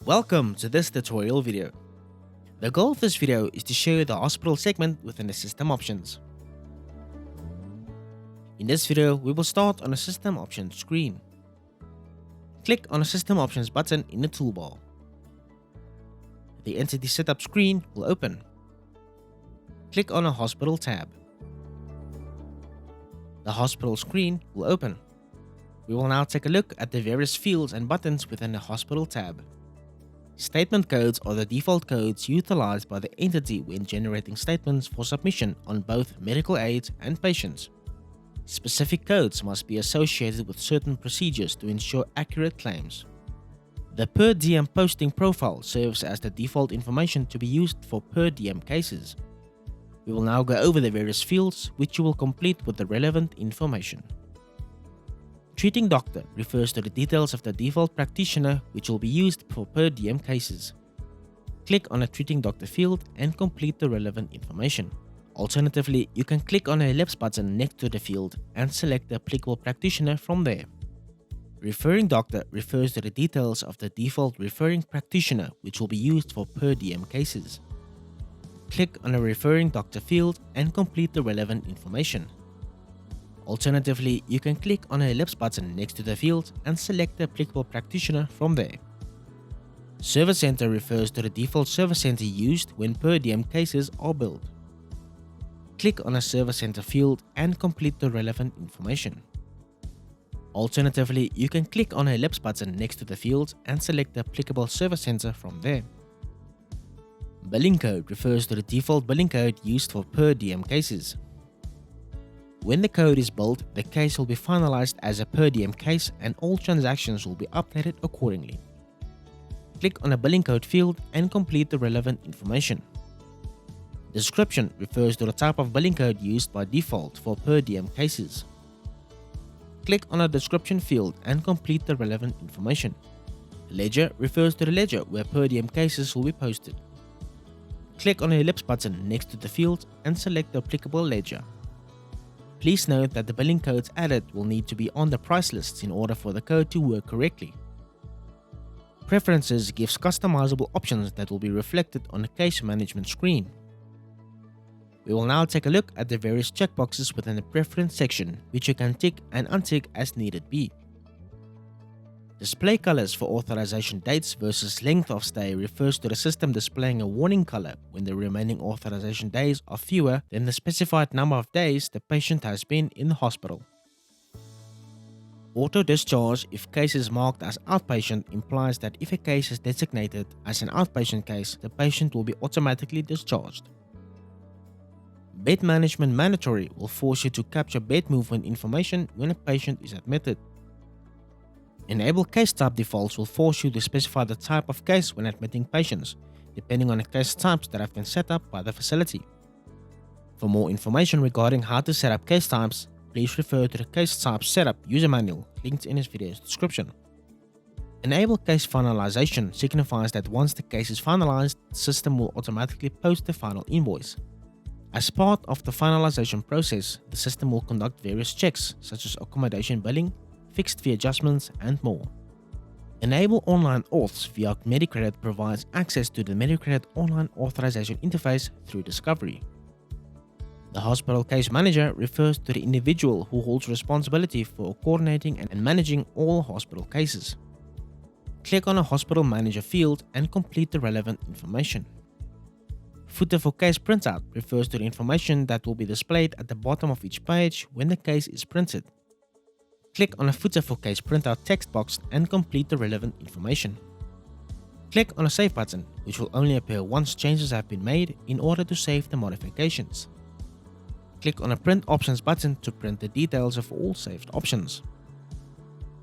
Welcome to this tutorial video. The goal of this video is to show you the hospital segment within the system options. In this video, we will start on the system options screen. Click on the system options button in the toolbar. The entity setup screen will open. Click on a hospital tab. The hospital screen will open. We will now take a look at the various fields and buttons within the hospital tab. Statement codes are the default codes utilized by the entity when generating statements for submission on both medical aids and patients. Specific codes must be associated with certain procedures to ensure accurate claims. The per diem posting profile serves as the default information to be used for per diem cases. We will now go over the various fields, which you will complete with the relevant information. Treating doctor refers to the details of the default practitioner, which will be used for per diem cases. Click on a treating doctor field and complete the relevant information. Alternatively, you can click on a ellipse button next to the field and select the applicable practitioner from there. Referring doctor refers to the details of the default referring practitioner, which will be used for per diem cases. Click on a referring doctor field and complete the relevant information. Alternatively, you can click on an ellipse button next to the field and select the applicable practitioner from there. Service center refers to the default service center used when per diem cases are billed. Click on a service center field and complete the relevant information. Alternatively, you can click on an ellipse button next to the field and select the applicable service center from there. Billing code refers to the default billing code used for per diem cases. When the code is billed, the case will be finalized as a per diem case and all transactions will be updated accordingly. Click on a billing code field and complete the relevant information. Description refers to the type of billing code used by default for per diem cases. Click on a description field and complete the relevant information. Ledger refers to the ledger where per diem cases will be posted. Click on the ellipse button next to the field and select the applicable ledger. Please note that the billing codes added will need to be on the price lists in order for the code to work correctly. Preferences gives customizable options that will be reflected on the case management screen. We will now take a look at the various checkboxes within the preference section, which you can tick and untick as needed be. Display colors for authorization dates versus length of stay refers to the system displaying a warning color when the remaining authorization days are fewer than the specified number of days the patient has been in the hospital. Auto discharge if case is marked as outpatient implies that if a case is designated as an outpatient case, the patient will be automatically discharged. Bed management mandatory will force you to capture bed movement information when a patient is admitted. Enable case type defaults will force you to specify the type of case when admitting patients, depending on the case types that have been set up by the facility. For more information regarding how to set up case types, please refer to the Case Type Setup user manual linked in this video's description. Enable case finalization signifies that once the case is finalized, the system will automatically post the final invoice. As part of the finalization process, the system will conduct various checks such as accommodation billing, fixed fee adjustments, and more. Enable online auths via MediCredit provides access to the MediCredit online authorization interface through discovery. The hospital case manager refers to the individual who holds responsibility for coordinating and managing all hospital cases. Click on a hospital manager field and complete the relevant information. Footer for case printout refers to the information that will be displayed at the bottom of each page when the case is printed. Click on a footer for case printout text box and complete the relevant information. Click on a save button, which will only appear once changes have been made in order to save the modifications. Click on a print options button to print the details of all saved options.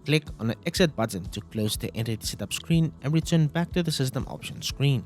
Click on the exit button to close the entity setup screen and return back to the system options screen.